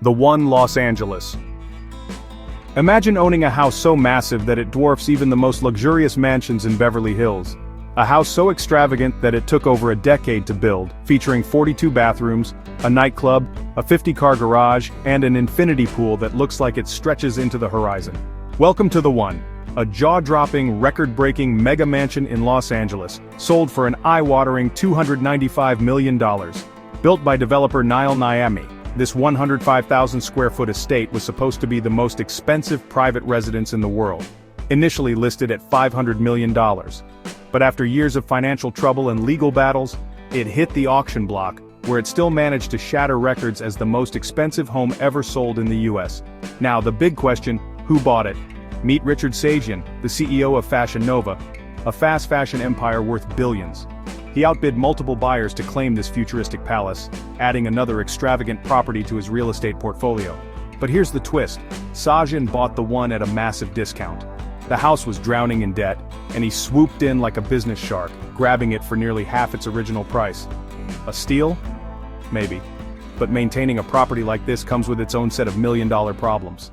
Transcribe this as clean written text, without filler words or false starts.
The One Los Angeles. Imagine owning a house so massive that it dwarfs even the most luxurious mansions in Beverly Hills. A house so extravagant that it took over a decade to build, featuring 42 bathrooms, a nightclub, a 50-car garage, and an infinity pool that looks like it stretches into the horizon. Welcome to The One, a jaw-dropping, record-breaking mega mansion in Los Angeles, sold for an eye-watering $295 million. Built by developer Niall Niami, this 105,000-square-foot estate was supposed to be the most expensive private residence in the world, initially listed at $500 million. But after years of financial trouble and legal battles, it hit the auction block, where it still managed to shatter records as the most expensive home ever sold in the US. Now the big question, who bought it? Meet Richard Sajian, the CEO of Fashion Nova, a fast fashion empire worth billions. He outbid multiple buyers to claim this futuristic palace, adding another extravagant property to his real estate portfolio. But here's the twist, Sajian bought the One at a massive discount. The house was drowning in debt, and he swooped in like a business shark, grabbing it for nearly half its original price. A steal? Maybe. But maintaining a property like this comes with its own set of million-dollar problems.